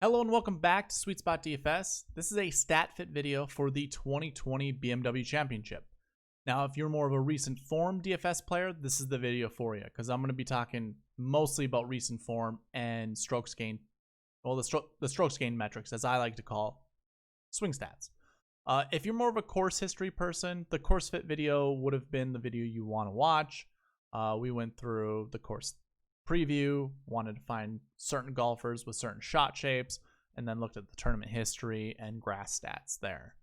Hello and welcome back to SweetSpotDFS. This is a stat fit video for the 2020 BMW Championship. Now, if you're more of a recent form DFS player, this is the video for you because I'm going to be talking mostly about recent form and strokes gain, well, the strokes gain metrics, as I like to call swing stats. If you're more of a course history person, the course fit video would have been the video you want to watch. We went through the course preview, wanted to find certain golfers with certain shot shapes, and then looked at the tournament history and grass stats there.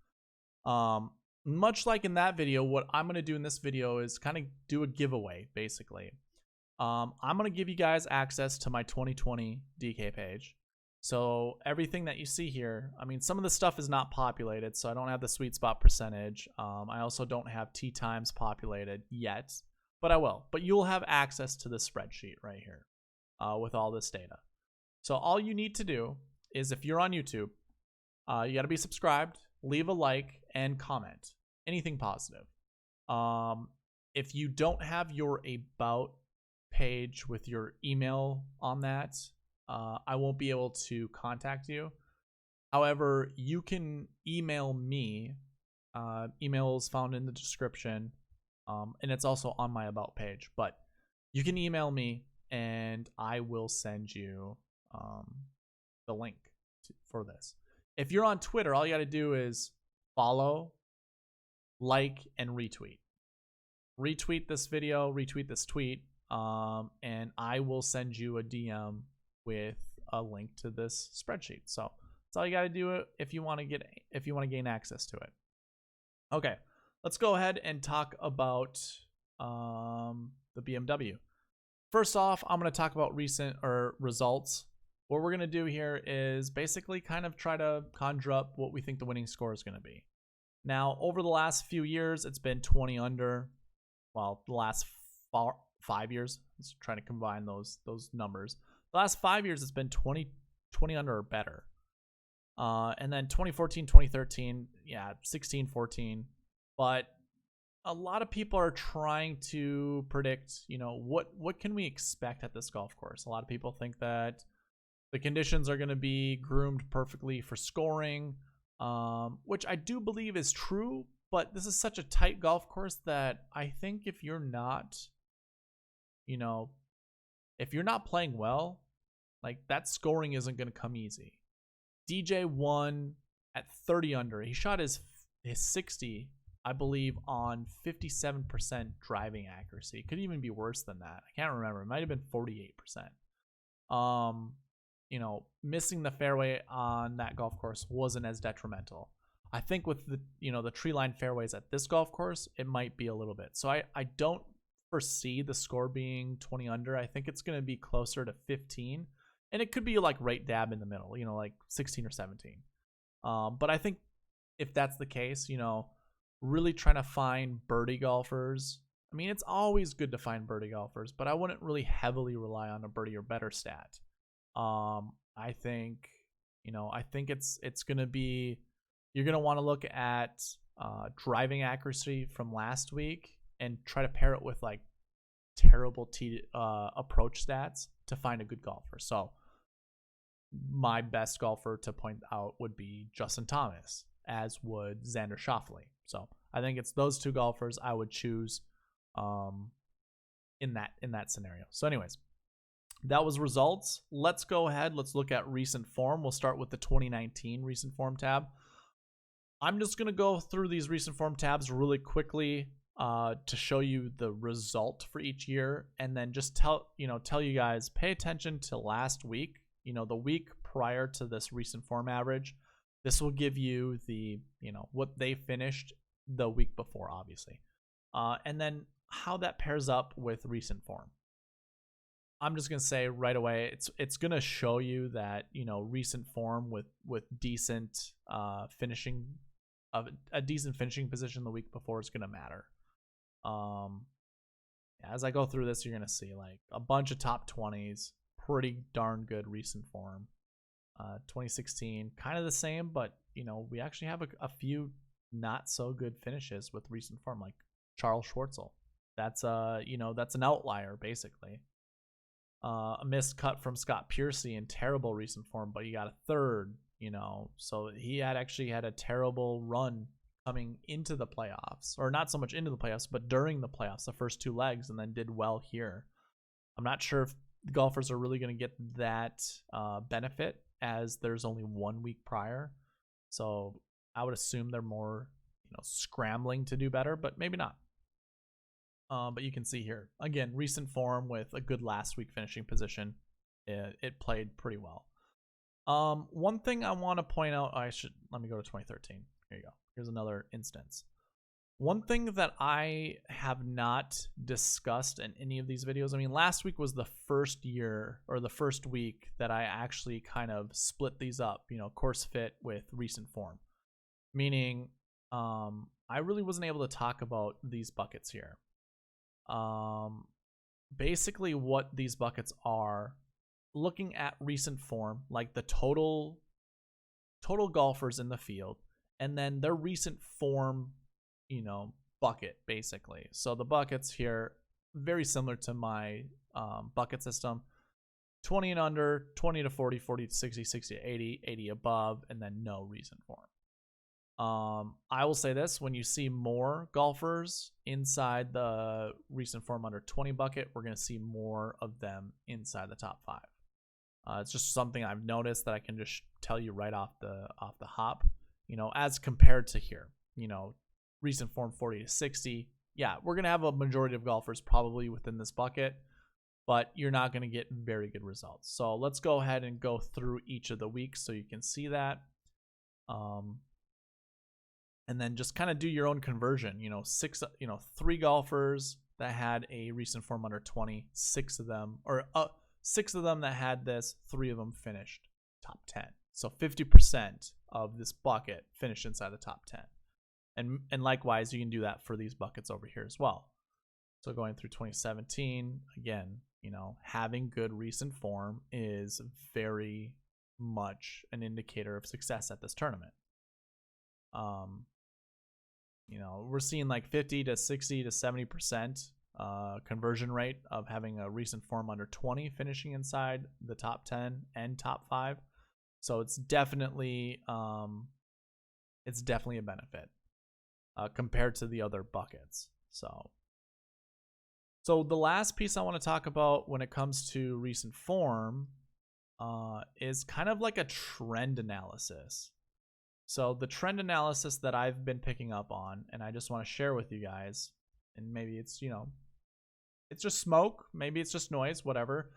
Much like in that video, what I'm going to do in this video is kind of do a giveaway, basically. I'm going to give you guys access to my 2020 DK page. So everything that you see here, I mean, some of the stuff is not populated, so I don't have the sweet spot percentage. I also don't have tee times populated yet, but I will. But you'll have access to this spreadsheet right here with all this data. So all you need to do is, if you're on YouTube, you got to be subscribed, leave a like, and comment. Anything positive. If you don't have your About page with your email on that, I won't be able to contact you. However, you can email me. Email is found in the description. And it's also on my About page, but you can email me and I will send you the link for this. If you're on Twitter, all you got to do is follow, like, and retweet. Retweet this video, retweet this tweet, and I will send you a DM with a link to this spreadsheet. So that's all you got to do if you want to gain access to it. Okay. Let's go ahead and talk about the BMW. First off, I'm going to talk about recent results. What we're going to do here is basically kind of try to conjure up what we think the winning score is going to be. Now, over the last few years, it's been 20 under. Well, the last 5 years. Let's try to combine those numbers. The last 5 years, it's been 20 under or better. And then 2014, 2013, yeah, 16, 14. But a lot of people are trying to predict, what can we expect at this golf course? A lot of people think that the conditions are going to be groomed perfectly for scoring, which I do believe is true. But this is such a tight golf course that I think if you're not playing well, like, that scoring isn't going to come easy. DJ won at 30 under. He shot his 60, I believe, on 57% driving accuracy. It could even be worse than that. I can't remember. It might have been 48%. Missing the fairway on that golf course wasn't as detrimental. I think with the tree line fairways at this golf course, it might be a little bit. So I don't foresee the score being 20 under. I think it's going to be closer to 15. And it could be like right dab in the middle, like 16 or 17. But I think if that's the case, really trying to find birdie golfers. I mean, it's always good to find birdie golfers, but I wouldn't really heavily rely on a birdie or better stat. I think it's going to be, you're going to want to look at driving accuracy from last week and try to pair it with like terrible approach stats to find a good golfer. So my best golfer to point out would be Justin Thomas, as would Xander Schauffele. So I think it's those two golfers I would choose in that scenario. So anyways, that was results. Let's go ahead. Let's look at recent form. We'll start with the 2019 recent form tab. I'm just going to go through these recent form tabs really quickly to show you the result for each year, and then just tell you guys, pay attention to last week, the week prior to this recent form average. This will give you the, what they finished the week before, obviously. And then how that pairs up with recent form. I'm just going to say right away, it's going to show you that, recent form with decent finishing, a decent finishing position the week before is going to matter. As I go through this, you're going to see like a bunch of top 20s, pretty darn good recent form. 2016, kind of the same, but we actually have a few not so good finishes with recent form, like Charles Schwartzel. That's an outlier basically. A missed cut from Scott Piercy in terrible recent form, but he got a third, so he actually had a terrible run coming into the playoffs, or not so much into the playoffs, but during the playoffs, the first 2 legs, and then did well here. I'm not sure if the golfers are really going to get that benefit, as there's only 1 week prior. So I would assume they're more, scrambling to do better, but maybe not. But you can see here, again, recent form with a good last week finishing position. It played pretty well. One thing I want to point out, let me go to 2013. Here you go. Here's another instance. One thing that I have not discussed in any of these videos, I mean, last week was the first year, or the first week, that I actually kind of split these up, course fit with recent form. Meaning, I really wasn't able to talk about these buckets here. Basically what these buckets are, looking at recent form, like the total golfers in the field, and then their recent form, bucket, basically. So the buckets here, very similar to my bucket system: 20 and under, 20 to 40, 40 to 60, 60 to 80, 80 above, and then no recent form. I will say this: when you see more golfers inside the recent form under 20 bucket, we're going to see more of them inside the top 5. It's just something I've noticed that I can just tell you right off the hop, as compared to here, recent form 40 to 60. Yeah, we're going to have a majority of golfers probably within this bucket, but you're not going to get very good results. So let's go ahead and go through each of the weeks so you can see that. And then just kind of do your own conversion. 3 golfers that had a recent form under 20, 6 of them that had this, 3 of them finished top 10. So 50% of this bucket finished inside the top 10. And likewise, you can do that for these buckets over here as well. So going through 2017, again, having good recent form is very much an indicator of success at this tournament. We're seeing like 50 to 60 to 70% conversion rate of having a recent form under 20 finishing inside the top 10 and top 5. So it's definitely a benefit compared to the other buckets. So the last piece I want to talk about when it comes to recent form is kind of like a trend analysis. So the trend analysis that I've been picking up on, and I just want to share with you guys, and maybe it's, it's just smoke, maybe it's just noise, whatever.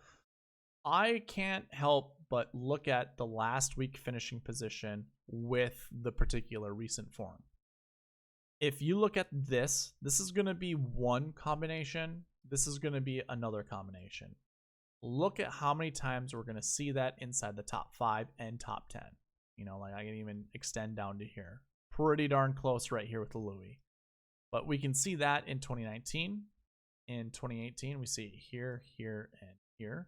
I can't help but look at the last week finishing position with the particular recent form. If you look at this is going to be one combination. This is going to be another combination. Look at how many times we're going to see that inside the top 5 and top 10. Like I can even extend down to here. Pretty darn close right here with the Louis. But we can see that in 2019. In 2018, we see it here, here, and here.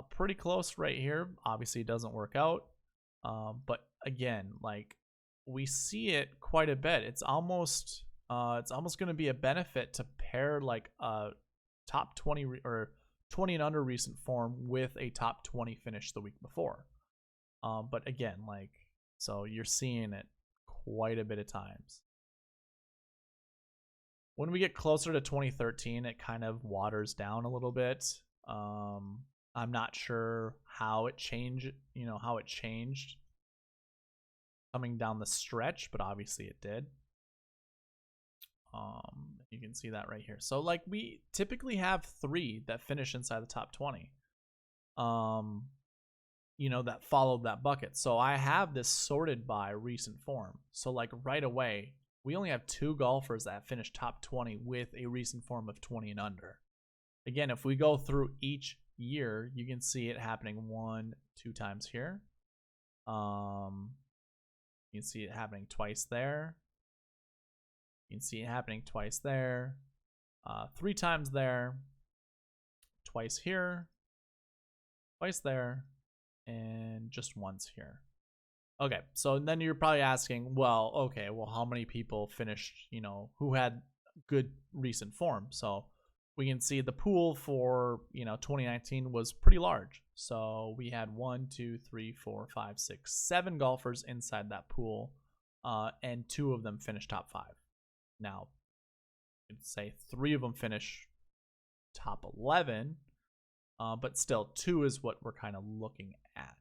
Pretty close right here. Obviously, it doesn't work out. But again, like we see it quite a bit. It's almost going to be a benefit to pair like a top 20 or 20 and under recent form with a top 20 finish the week before. But again, so you're seeing it quite a bit of times. When we get closer to 2013, it kind of waters down a little bit. I'm not sure how it changed, coming down the stretch, but obviously it did. You can see that right here. So we typically have 3 that finish inside the top 20. That followed that bucket. So I have this sorted by recent form. So right away, we only have 2 golfers that finished top 20 with a recent form of 20 and under. Again, if we go through each year, you can see it happening 1, 2 times here. You can see it happening twice there. You can see it happening twice there. 3 times there. Twice here. Twice there. And just once here. Okay, so then you're probably asking, well, how many people finished, who had good recent form? So we can see the pool for 2019 was pretty large. So we had 1, 2, 3, 4, 5, 6, 7 golfers inside that pool, and 2 of them finished top 5. Now, you could say 3 of them finish top 11, but still 2 is what we're kind of looking at.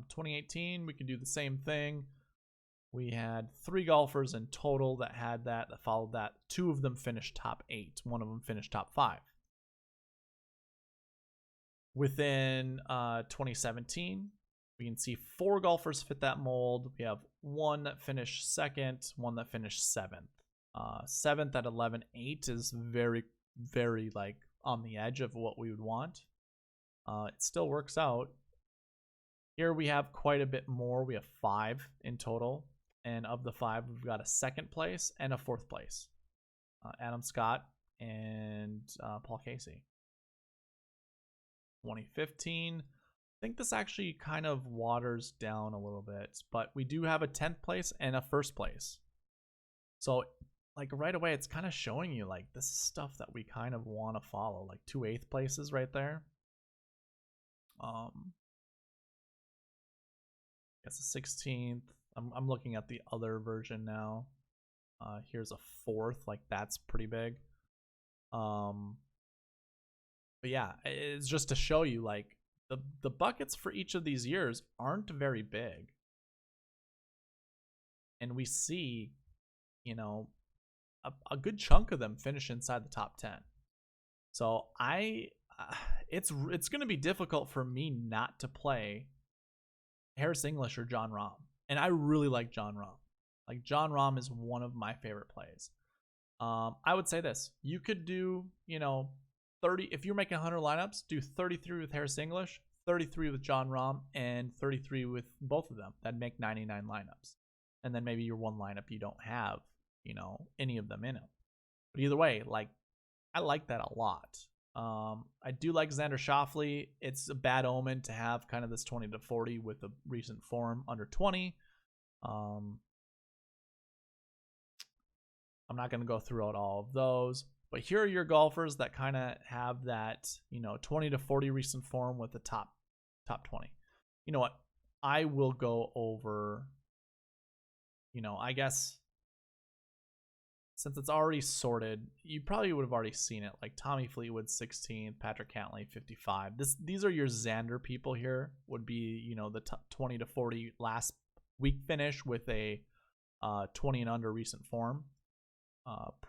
2018, we could do the same thing. We had 3 golfers in total that had that followed that. 2 of them finished top 8. 1 of them finished top 5. Within 2017, we can see 4 golfers fit that mold. We have 1 that finished 2nd, 1 that finished 7th. 7th at 11.8 is very, very like on the edge of what we would want. It still works out. Here we have quite a bit more. We have 5 in total. And of the 5, we've got a 2nd place and a 4th place. Adam Scott and Paul Casey. 2015. I think this actually kind of waters down a little bit. But we do have a 10th place and a 1st place. So like right away, it's kind of showing you like this is stuff that we kind of want to follow. Like 2 8th places right there. Guess the 16th. I'm looking at the other version now. Here's a 4th, like that's pretty big. But yeah, it's just to show you like the buckets for each of these years aren't very big. And we see, a good chunk of them finish inside the top 10. So it's going to be difficult for me not to play Harris English or Jon Rahm. And I really like Jon Rahm. Like Jon Rahm is one of my favorite plays. I would say this. You could do, 30. If you're making 100 lineups, do 33 with Harris English, 33 with Jon Rahm, and 33 with both of them. That'd make 99 lineups. And then maybe your one lineup you don't have, any of them in it. But either way, like I like that a lot. I do like Xander Schauffele. It's a bad omen to have kind of this 20 to 40 with a recent form under 20. I'm not going to go throughout all of those, but here are your golfers that kind of have that, 20 to 40 recent form with the top 20. You know what? I will go over, I guess since it's already sorted, you probably would have already seen it. Like Tommy Fleetwood 16th, Patrick Cantlay 55. These are your Xander people here. Would be the 20 to 40 last week finish with a 20 and under recent form.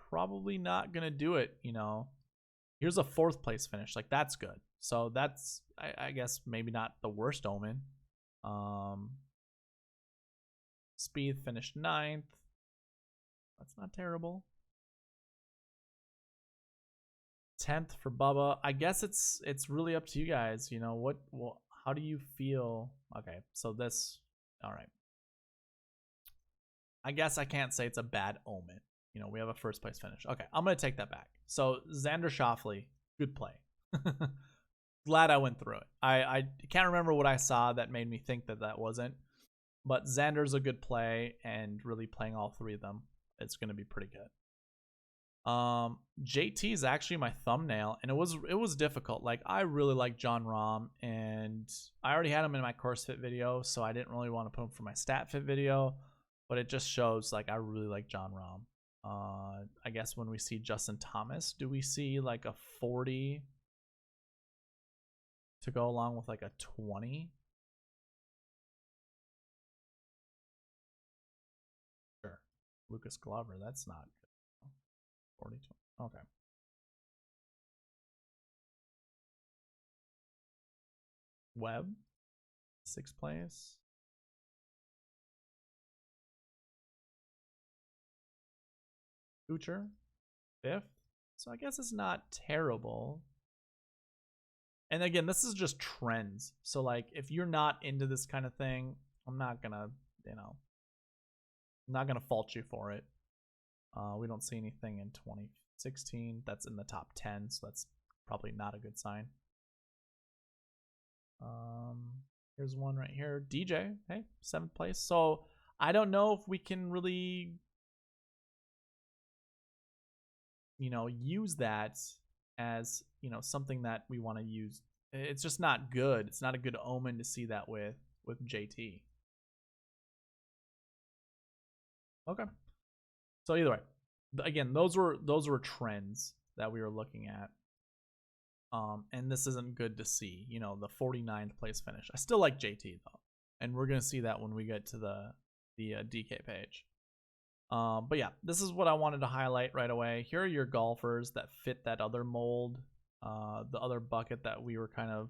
Probably not gonna do it. Here's a 4th place finish. Like that's good. So that's I guess maybe not the worst omen. Spieth finished 9th. That's not terrible. 10th for Bubba. I guess it's really up to you guys. How do you feel? Okay, so this, all right. I guess I can't say it's a bad omen. We have a 1st place finish. Okay, I'm gonna take that back. So Xander Schauffele, good play. Glad I went through it. I can't remember what I saw that made me think that wasn't. But Xander's a good play, and really playing all 3 of them, it's going to be pretty good. JT is actually my thumbnail, and it was difficult. Like I really like Jon Rahm, and I already had him in my course fit video, so I didn't really want to put him for my stat fit video. But it just shows like I really like Jon Rahm. I guess when we see Justin Thomas, do we see like a 40 to go along with like a 20? Sure. Lucas Glover, that's not good. 42. Okay. Webb, 6th place. Kuchar, 5th. So I guess it's not terrible. And again, this is just trends. So like if you're not into this kind of thing, I'm not gonna, I'm not gonna fault you for it. We don't see anything in 2016 that's in the top 10, so that's probably not a good sign. Here's one right here. DJ, hey, 7th place. So I don't know if we can really use that as, something that we want to use. It's just not good. It's not a good omen to see that with JT. Okay. So either way, again, those were trends that we were looking at. And this isn't good to see, the 49th place finish. I still like JT though. And we're going to see that when we get to the DK page. But yeah, this is what I wanted to highlight right away. Here are your golfers that fit that other mold, the other bucket that we were kind of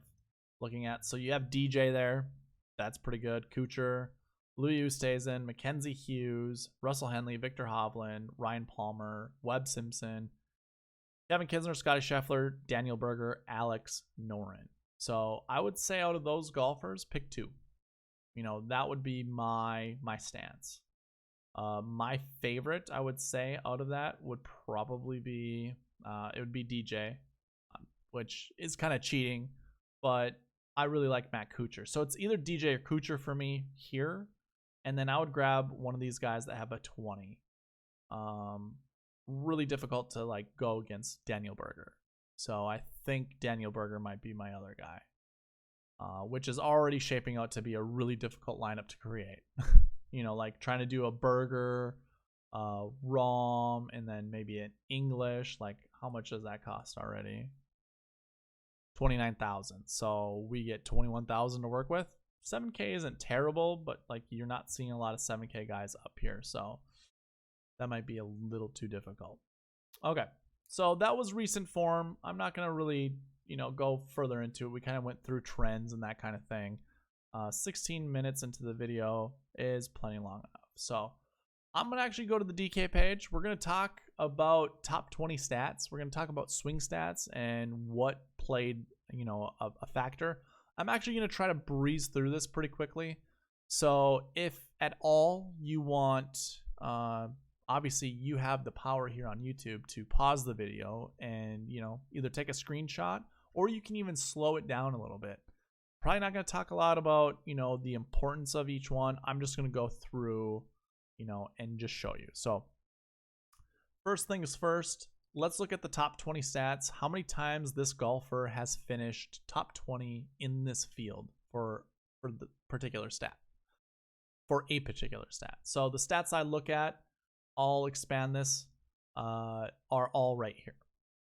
looking at. So you have DJ there. That's pretty good. Kuchar, Louis Oosthuizen, Mackenzie Hughes, Russell Henley, Victor Hovland, Ryan Palmer, Webb Simpson, Kevin Kisner, Scotty Scheffler, Daniel Berger, Alex Noren. So I would say out of those golfers, pick two. That would be my stance. My favorite, I would say, out of that would probably be it would be DJ, which is kind of cheating, but I really like Matt Kuchar. So it's either DJ or Kuchar for me here, and then I would grab one of these guys that have a 20. Really difficult to go against Daniel Berger. So I think Daniel Berger might be my other guy, which is already shaping out to be a really difficult lineup to create. Trying to do a Berger, Rahm, and then maybe an English. How much does that cost already? 29,000. So we get 21,000 to work with. 7K isn't terrible, but you're not seeing a lot of 7K guys up here. So that might be a little too difficult. Okay, so that was recent form. I'm not going to really, go further into it. We kind of went through trends and that kind of thing. 16 minutes into the video is plenty long enough. So I'm going to actually go to the DK page. We're going to talk about top 20 stats. We're going to talk about swing stats and what played, a factor. I'm actually going to try to breeze through this pretty quickly. So if at all you want, obviously you have the power here on YouTube to pause the video and, either take a screenshot, or you can even slow it down a little bit. Probably not going to talk a lot about, the importance of each one. I'm just going to go through, and just show you. So first things first, let's look at the top 20 stats. How many times this golfer has finished top 20 in this field for the particular stat, for a particular stat. So the stats I look at, I'll expand this, are all right here.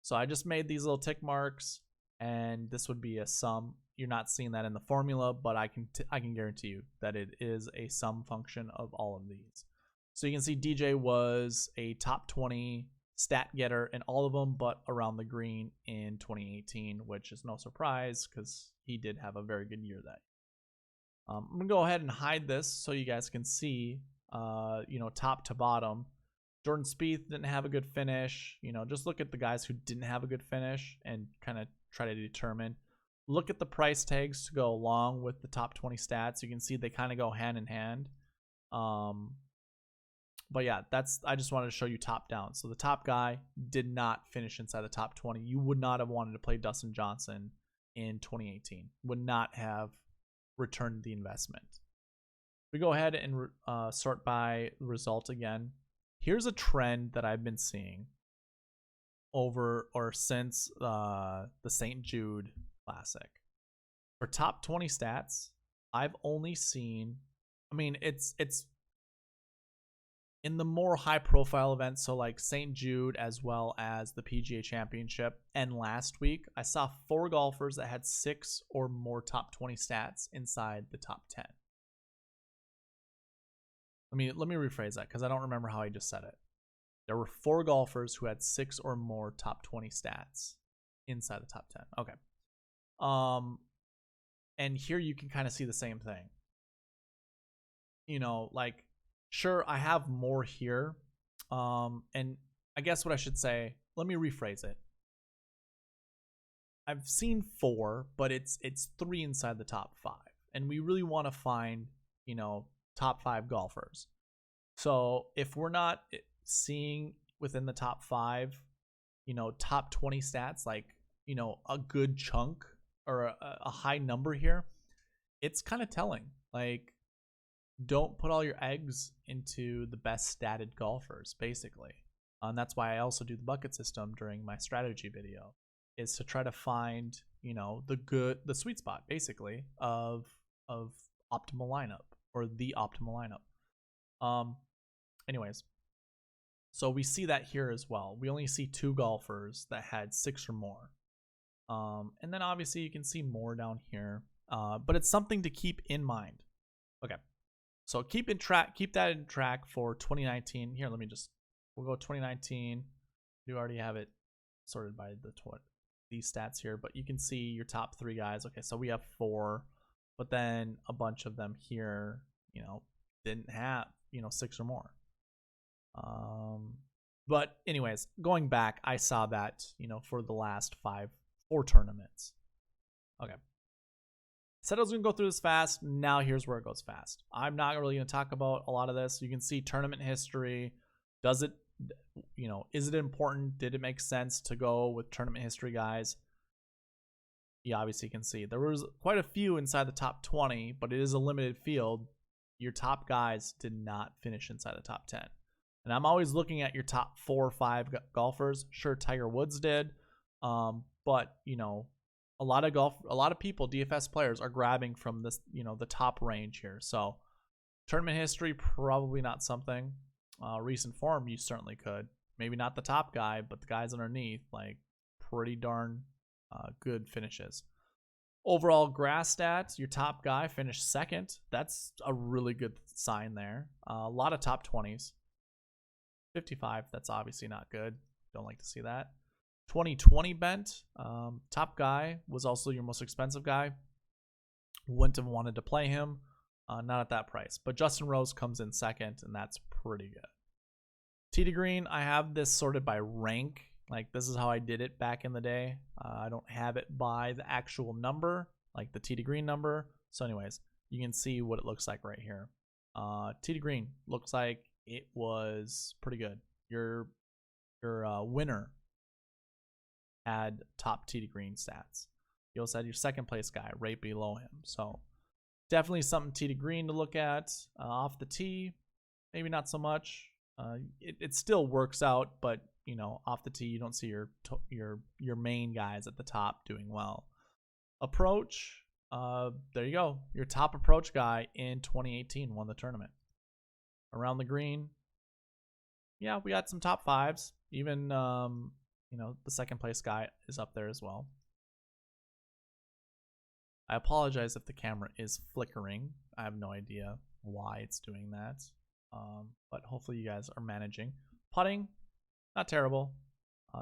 So I just made these little tick marks, and this would be a sum. You're not seeing that in the formula, but I can guarantee you that it is a sum function of all of these. So you can see DJ was a top 20 stat getter in all of them, but around the green in 2018, which is no surprise because he did have a very good year that year. I'm gonna go ahead and hide this so you guys can see, top to bottom. Jordan Spieth didn't have a good finish. Just look at the guys who didn't have a good finish and kind of try to determine. Look at the price tags to go along with the top 20 stats. You can see they kind of go hand in hand. But yeah, I just wanted to show you top down. So the top guy did not finish inside the top 20. You would not have wanted to play Dustin Johnson in 2018. Would not have returned the investment. We go ahead and sort by result again. Here's a trend that I've been seeing since the St. Jude Classic. For top 20 stats, I've only seen, it's in the more high profile events, so like St. Jude as well as the PGA Championship, and last week I saw 4 golfers that had 6 or more top 20 stats inside the top 10. Let me rephrase that because I don't remember how I just said it. There were 4 golfers who had 6 or more top 20 stats inside the top 10. Okay. And here you can kind of see the same thing. Sure, I have more here. And I guess what I should say, let me rephrase it. I've seen 4, but it's 3 inside the top 5. And we really want to find, top 5 golfers. So if we're not seeing within the top 5, top 20 stats, a good chunk or a high number here, it's kind of telling. Don't put all your eggs into the best statted golfers, basically. And that's why I also do the bucket system during my strategy video, is to try to find, you know, the sweet spot basically of optimal lineup, or the optimal lineup. Anyways, so we see that here as well. We only see 2 golfers that had 6 or more. And then obviously you can see more down here, but it's something to keep in mind. Okay, so keep that in track for 2019. Here, we'll go 2019. You already have it sorted by these stats here, but you can see your top 3 guys. Okay, so we have 4, but then a bunch of them here, you know, didn't have, you know, 6 or more. But anyways, going back, I saw that, you know, for the last 4 tournaments. Okay. Said I was going to go through this fast. Now here's where it goes fast. I'm not really going to talk about a lot of this. You can see tournament history. Does it, you know, is it important? Did it make sense to go with tournament history guys? You obviously can see there was quite a few inside the top 20, but it is a limited field. Your top guys did not finish inside the top 10. And I'm always looking at your top 4 or 5 golfers. Sure, Tiger Woods did. But, you know, a lot of people, DFS players, are grabbing from this, you know, the top range here. So tournament history, probably not something. Recent form, you certainly could. Maybe not the top guy, but the guys underneath, like, pretty darn good finishes. Overall grass stats, your top guy finished 2nd. That's a really good sign there. A lot of top 20s. 55, that's obviously not good. Don't like to see that. 2020 bent. Top guy was also your most expensive guy. Wouldn't have wanted to play him. Not at that price. But Justin Rose comes in 2nd, and that's pretty good. Tee to green, I have this sorted by rank. Like, this is how I did it back in the day. I don't have it by the actual number, like the tee to green number. So anyways, you can see what it looks like right here. Tee to green looks like it was pretty good. Your winner had top tee to green stats. You also had your 2nd place guy right below him. So definitely something tee to green to look at. Off the tee, maybe not so much. It still works out, but you know, off the tee, you don't see your main guys at the top doing well. Approach, there you go. Your top approach guy in 2018 won the tournament. Around the green, yeah, we got some top 5s. Even you know, the 2nd place guy is up there as well. I apologize if the camera is flickering. I have no idea why it's doing that. But hopefully you guys are managing. Putting, not terrible.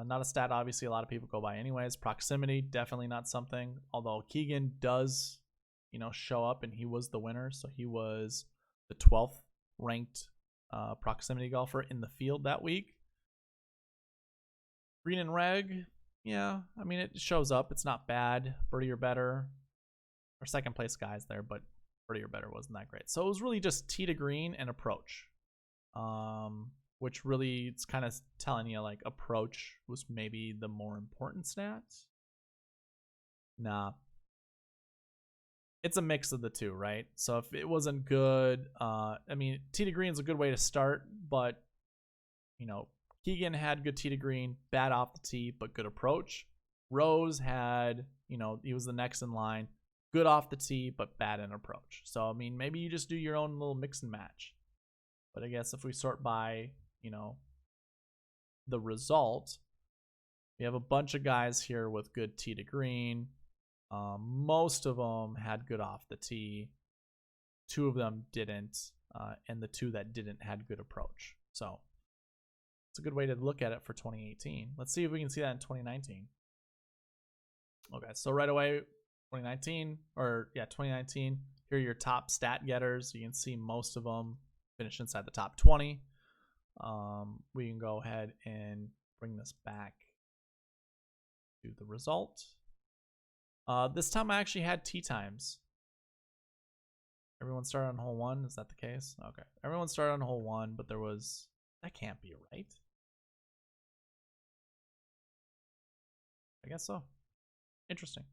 Not a stat obviously a lot of people go by anyways. Proximity, definitely not something. Although Keegan does, you know, show up, and he was the winner. So he was the 12th ranked proximity golfer in the field that week. Green and reg, yeah, I mean, it shows up. It's not bad. Birdie or better. Our 2nd place guys there, but birdie or better wasn't that great. So it was really just tee to green and approach, which really, it's kind of telling you like approach was maybe the more important stats. Nah, it's a mix of the two, right? So if it wasn't good, I mean, tee to green is a good way to start, but you know, Keegan had good tee to green, bad off the tee, but good approach. Rose had, you know, he was the next in line, good off the tee, but bad in approach. So, I mean, maybe you just do your own little mix and match. But I guess if we sort by, you know, the result, we have a bunch of guys here with good tee to green. Most of them had good off the tee. 2 of them didn't, and the 2 that didn't had good approach. So it's a good way to look at it for 2018. Let's see if we can see that in 2019. Okay, so right away, 2019. Here are your top stat getters. You can see most of them finish inside the top 20. We can go ahead and bring this back to the result. This time I actually had tee times. Everyone started on hole 1. Is that the case? Okay. Everyone started on hole 1, but there was... That can't be right. I guess so. Interesting.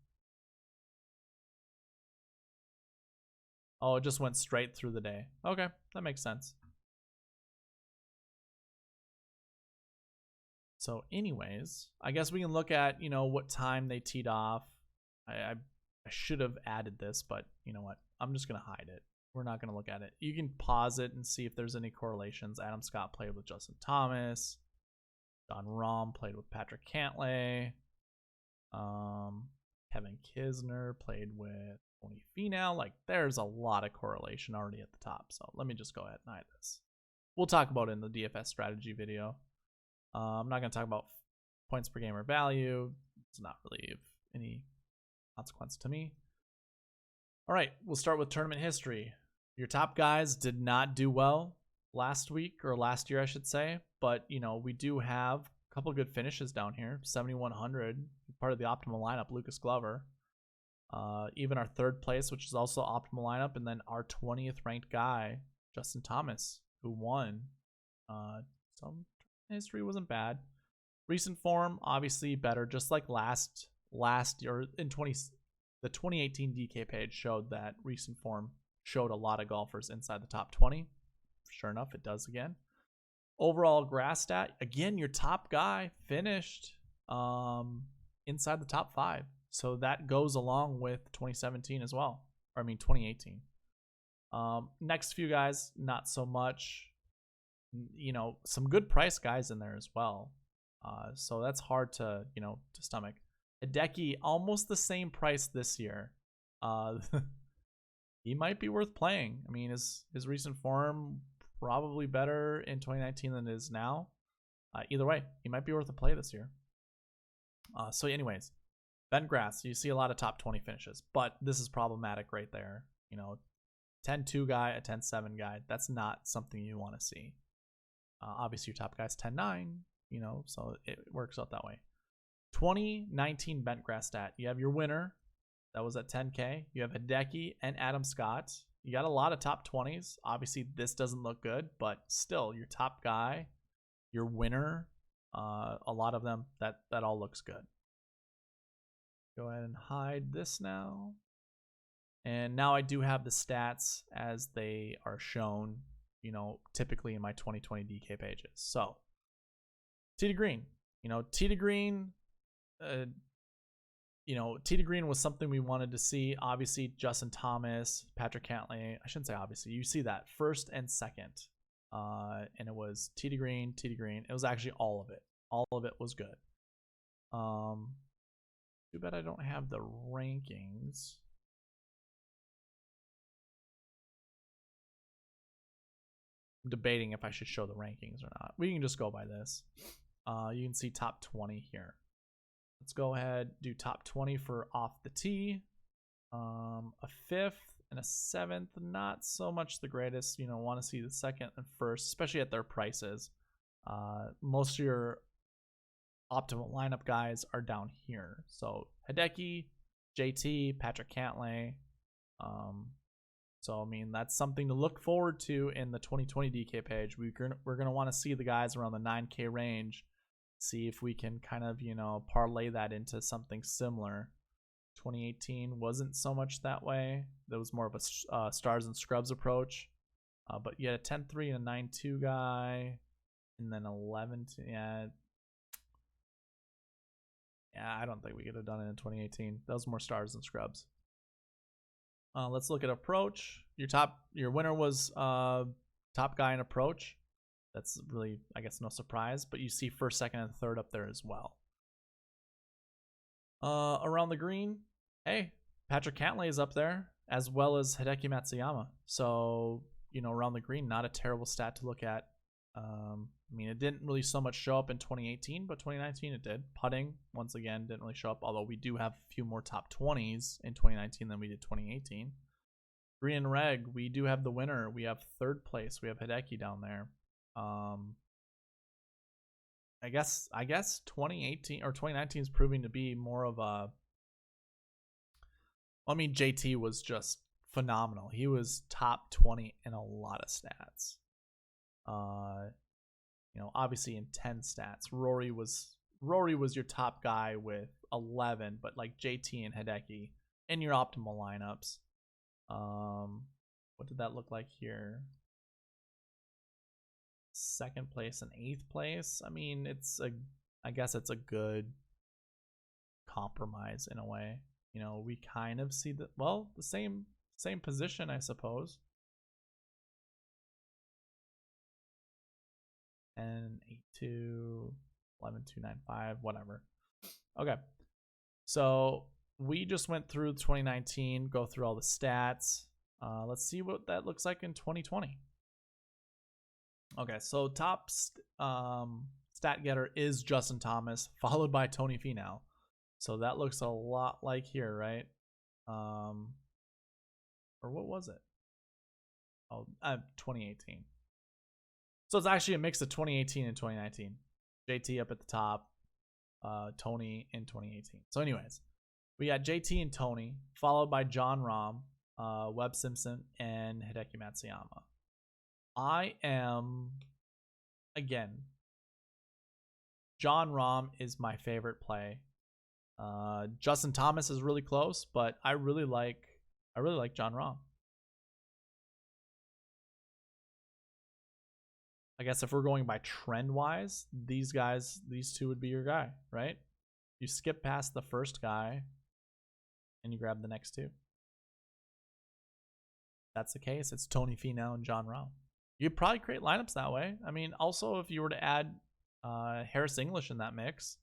Oh, it just went straight through the day. Okay, that makes sense. So anyways, I guess we can look at, you know, what time they teed off. I should have added this, but you know what? I'm just going to hide it. We're not going to look at it. You can pause it and see if there's any correlations. Adam Scott played with Justin Thomas. Don Rahm played with Patrick Cantlay. Kevin Kisner played with Tony Finau. Like, there's a lot of correlation already at the top. So let me just go ahead and hide this. We'll talk about it in the DFS strategy video. I'm not going to talk about points per game or value. It's not really of any consequence to me. All right, we'll start with tournament history. Your top guys did not do well last week, or last year, I should say. But, you know, we do have a couple good finishes down here. 7,100, part of the optimal lineup, Lucas Glover. Even our third place, which is also optimal lineup. And then our 20th ranked guy, Justin Thomas, who won. Some history wasn't bad. Recent form, obviously better. Just like last year in the 2018 DK page showed that recent form showed a lot of golfers inside the top 20. Sure enough, it does again. Overall grass stat, again, your top guy finished inside the top 5. So that goes along with 2017 as well. Or I mean 2018. Next few guys, not so much. You know, some good price guys in there as well. So that's hard to, you know, to stomach. Hideki, almost the same price this year. He might be worth playing. I mean, his recent form probably better in 2019 than it is now. Either way, he might be worth a play this year. So anyways, Ben Grass, you see a lot of top 20 finishes, but this is problematic right there. You know, 10-2 guy, a 10-7 guy, that's not something you want to see. Obviously, your top guy's 10-9, you know, so it works out that way. 2019 bent grass stat. You have your winner. That was at 10K. You have Hideki and Adam Scott. You got a lot of top 20s. Obviously, this doesn't look good, but still, your top guy, your winner, a lot of them, that all looks good. Go ahead and hide this now. And now I do have the stats as they are shown, you know, typically in my 2020 DK pages. So, tee to green. You know, tee to green, tee to green was something we wanted to see. Obviously, Justin Thomas, Patrick Cantlay. I shouldn't say obviously. You see that first and second. And it was tee to green, tee to green. It was actually all of it. All of it was good. Too bad I don't have the rankings. I'm debating if I should show the rankings or not. We can just go by this. You can see top 20 here. Let's go ahead, do top 20 for off the tee. A 5th and a 7th, not so much the greatest. You know, want to see the 2nd and 1st, especially at their prices. Most of your optimal lineup guys are down here. So Hideki, JT, Patrick Cantlay. So I mean, that's something to look forward to in the 2020 DK page. We're gonna want to see the guys around the 9K range. See if we can kind of, you know, parlay that into something similar. 2018 wasn't so much that way. There was more of a stars and scrubs approach. But you had a 10-3 and a 9-2 guy. And then 11 to, yeah, I don't think we could have done it in 2018. That was more stars and scrubs. Let's look at approach. Your winner was top guy in approach. That's really, I guess, no surprise, but you see first, second, and third up there as well. Around the green, hey, Patrick Cantlay is up there, as well as Hideki Matsuyama. So, you know, around the green, not a terrible stat to look at. I mean, it didn't really so much show up in 2018, but 2019 it did. Putting, once again, didn't really show up, although we do have a few more top 20s in 2019 than we did 2018. Green and reg, we do have the winner. We have third place. We have Hideki down there. I guess 2018 or 2019 is proving to be more of a. I mean, JT was just phenomenal. He was top 20 in a lot of stats. You know, obviously in 10 stats, Rory was your top guy with 11, but like JT and Hideki in your optimal lineups. What did that look like here? Second place and 8th place. I mean, I guess it's a good compromise in a way. You know, we kind of see the same position, I suppose. And 8-2, 11-2-9-5, whatever. Okay. So we just went through 2019, go through all the stats. Let's see what that looks like in 2020. Okay, so top stat getter is Justin Thomas, followed by Tony Finau. So that looks a lot like here, right? Or what was it? Oh, 2018. So it's actually a mix of 2018 and 2019. JT up at the top, Tony in 2018. So anyways, we got JT and Tony, followed by John Rahm, Webb Simpson, and Hideki Matsuyama. I am, again, John Rahm is my favorite play. Justin Thomas is really close, but I really like John Rahm. I guess if we're going by trend wise, these two would be your guy, right? You skip past the first guy and you grab the next two. That's the case. It's Tony Finau and John Rahm. You'd probably create lineups that way. I mean, also if you were to add Harris English in that mix,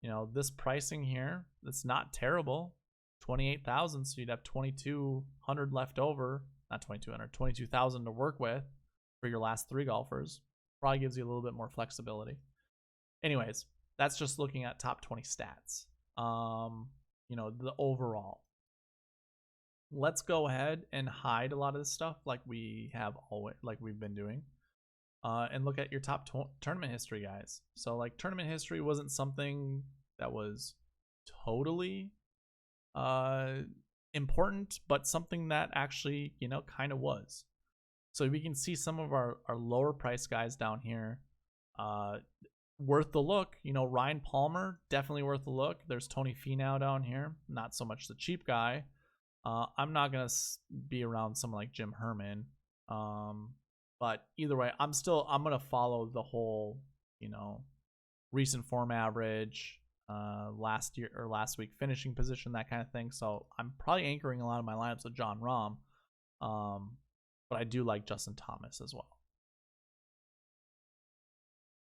you know, this pricing here, it's not terrible. 28,000, so you'd have 2,200 left over. Not 2,200, 22,000 to work with for your last three golfers. Probably gives you a little bit more flexibility. Anyways, that's just looking at top 20 stats. You know, the overall. Let's go ahead and hide a lot of this stuff like we have always, like we've been doing. And look at your top tournament history, guys. So like tournament history wasn't something that was totally important, but something that actually, you know, kind of was. So we can see some of our lower price guys down here. Worth the look. You know, Ryan Palmer, definitely worth the look. There's Tony Finau down here. Not so much the cheap guy. I'm not going to be around someone like Jim Herman. But either way, I'm going to follow the whole, you know, recent form average, last year or last week finishing position, that kind of thing. So I'm probably anchoring a lot of my lineups with John Rahm. But I do like Justin Thomas as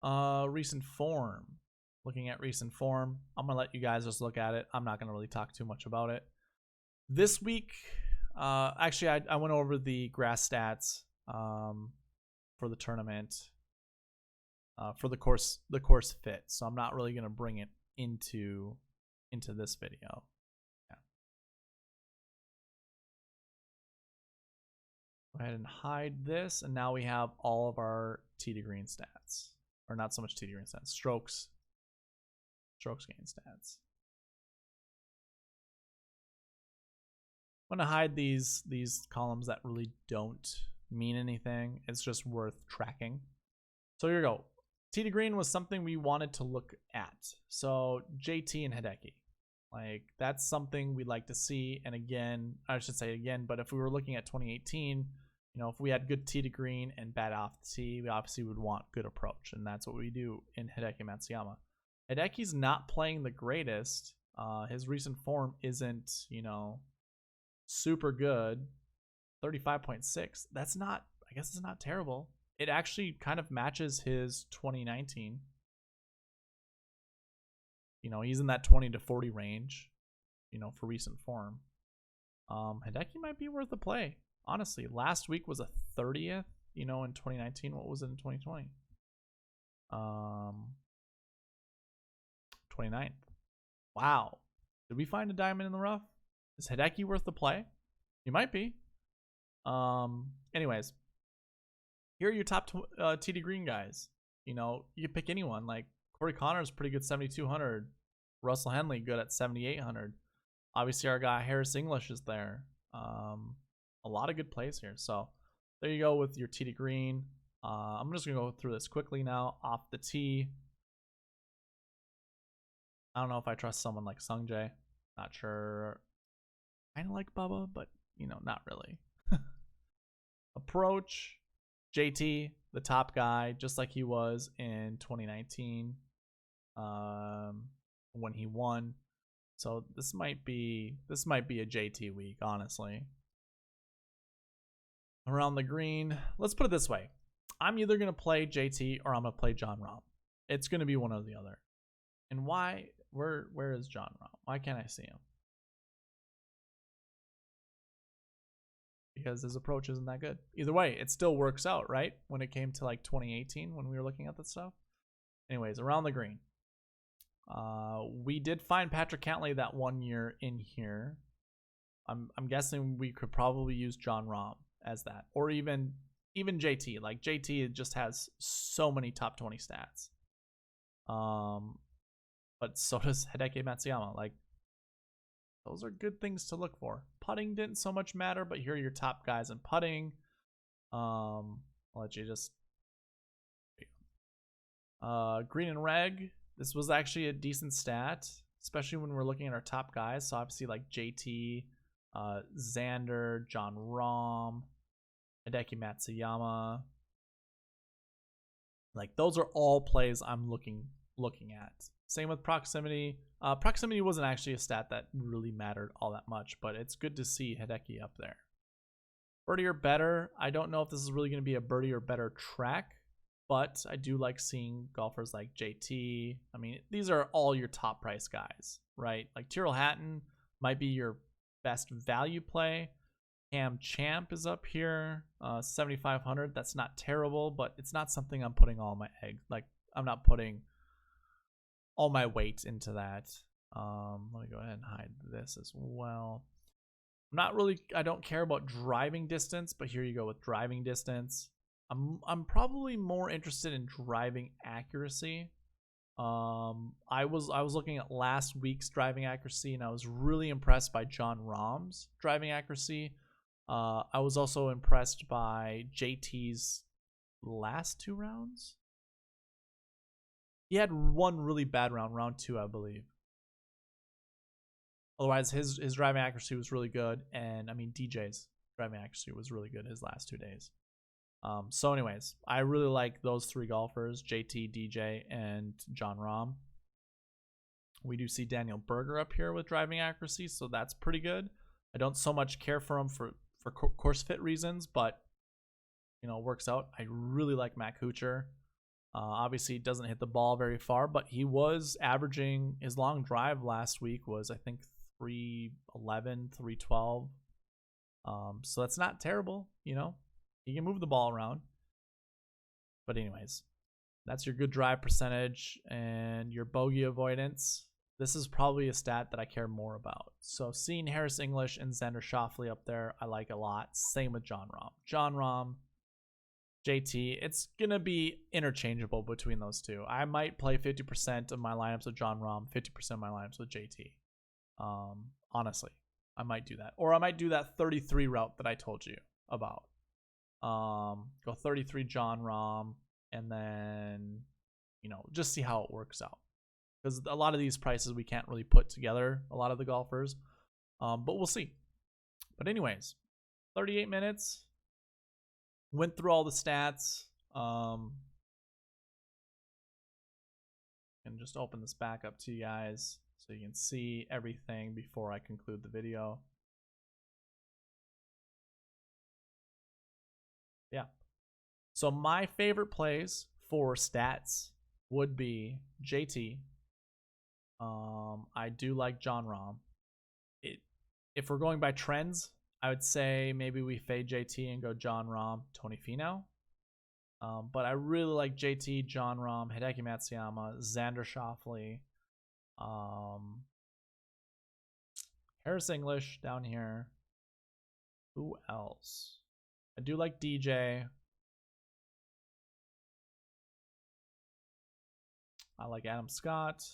well. Recent form. Looking at recent form, I'm going to let you guys just look at it. I'm not going to really talk too much about it. This week, actually, I went over the grass stats for the tournament, for the course fit. So I'm not really going to bring it into this video. Yeah. Go ahead and hide this, and now we have all of our tee to green stats, or not so much tee to green stats, strokes gain stats. I'm going to hide these columns that really don't mean anything. It's just worth tracking. So here we go. Tee to green was something we wanted to look at. So JT and Hideki, like that's something we'd like to see. And again, I should say again, but if we were looking at 2018, you know, if we had good tee to green and bad off the tee, we obviously would want good approach, and that's what we do in Hideki Matsuyama. Hideki's not playing the greatest. His recent form isn't, you know, super good. 35.6. That's not, I guess it's not terrible. It actually kind of matches his 2019. You know, he's in that 20 to 40 range, you know, for recent form. Hideki might be worth a play. Honestly, last week was a 30th, you know, in 2019. What was it in 2020? 29th. Wow. Did we find a diamond in the rough? Is Hideki worth the play? He might be. Anyways, here are your top tee to green guys. You know, you can pick anyone. Like Corey Connors, pretty good 7,200. Russell Henley, good at 7,800. Obviously, our guy Harris English is there. A lot of good plays here. So there you go with your tee to green. I'm just gonna go through this quickly now. Off the tee, I don't know if I trust someone like Sungjae. Not sure. Kind of like Bubba, but you know, not really. Approach, JT, the top guy, just like he was in 2019. when he won. So this might be a JT week, honestly. Around the green, let's put it this way. I'm either going to play JT or I'm going to play John Rahm. It's going to be one or the other. And why? Where is John Rahm? Why can't I see him? Because his approach isn't that good. Either way, it still works out, right? When it came to like 2018 when we were looking at that stuff. Anyways, around the green. We did find Patrick Cantlay that 1 year in here. I'm guessing we could probably use John Rahm as that, or even JT. Like JT just has so many top 20 stats. But so does Hideki Matsuyama. Like those are good things to look for. Putting didn't so much matter, but here are your top guys in putting. I'll let you just green and reg. This was actually a decent stat, especially when we're looking at our top guys. So obviously like JT, Xander, John Rahm, Hideki Matsuyama. Like those are all plays I'm looking at. Same with proximity. Proximity wasn't actually a stat that really mattered all that much, but it's good to see Hideki up there. Birdie or better. I don't know if this is really going to be a birdie or better track, but I do like seeing golfers like JT. I mean, these are all your top price guys, right? Like Tyrrell Hatton might be your best value play. Cam Champ is up here, 7,500. That's not terrible, but it's not something I'm putting all my eggs. Like I'm not putting all my weight into that. Let me go ahead and hide this as well. I don't care about driving distance, but here you go with driving distance. I'm probably more interested in driving accuracy. I was looking at last week's driving accuracy, and I was really impressed by John Rahm's driving accuracy. I was also impressed by JT's last 2 rounds. He had one really bad round, round 2, I believe. Otherwise, his driving accuracy was really good, and I mean DJ's driving accuracy was really good his last 2 days. So anyways, I really like those 3 golfers, JT, DJ, and John Rahm. We do see Daniel Berger up here with driving accuracy, so that's pretty good. I don't so much care for him for course fit reasons, but you know, it works out. I really like Matt Kuchar. Obviously, he doesn't hit the ball very far, but he was averaging, his long drive last week was, I think, 311, 312. So that's not terrible, you know. He can move the ball around. But anyways, that's your good drive percentage and your bogey avoidance. This is probably a stat that I care more about. So seeing Harris English and Xander Schauffele up there, I like a lot. Same with John Rahm. John Rahm, JT, it's going to be interchangeable between those two. I might play 50% of my lineups with John Rahm, 50% of my lineups with JT. Honestly, I might do that. Or I might do that 33 route that I told you about. Go 33 John Rahm, and then, you know, just see how it works out. Because a lot of these prices we can't really put together, a lot of the golfers. But we'll see. But anyways, 38 minutes. Went through all the stats. And just open this back up to you guys so you can see everything before I conclude the video. Yeah. So my favorite plays for stats would be JT. I do like John Rahm. If we're going by trends, I would say maybe we fade JT and go John Rahm, Tony Finau. But I really like JT, John Rahm, Hideki Matsuyama, Xander Schauffele, Harris English down here. Who else? I do like DJ. I like Adam Scott.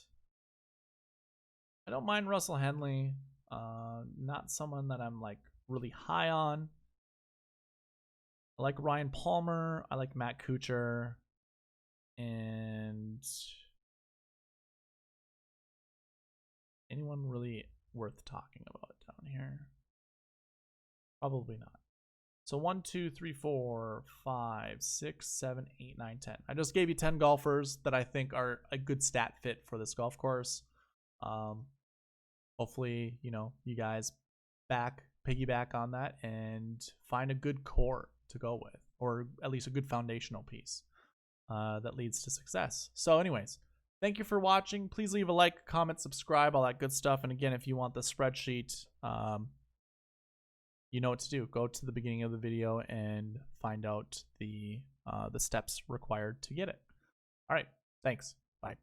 I don't mind Russell Henley. Not someone that I'm like really high on. I like Ryan Palmer. I like Matt Kuchar. And anyone really worth talking about down here? Probably not. So 1, 2, 3, 4, 5, 6, 7, 8, 9, 10. I just gave you 10 golfers that I think are a good stat fit for this golf course. Hopefully, you know, you guys piggyback on that and find a good core to go with, or at least a good foundational piece that leads to success. So anyways, thank you for watching. Please leave a like, comment, subscribe, all that good stuff. And again, if you want the spreadsheet, you know what to do. Go to the beginning of the video and find out the steps required to get it. All right, thanks. Bye.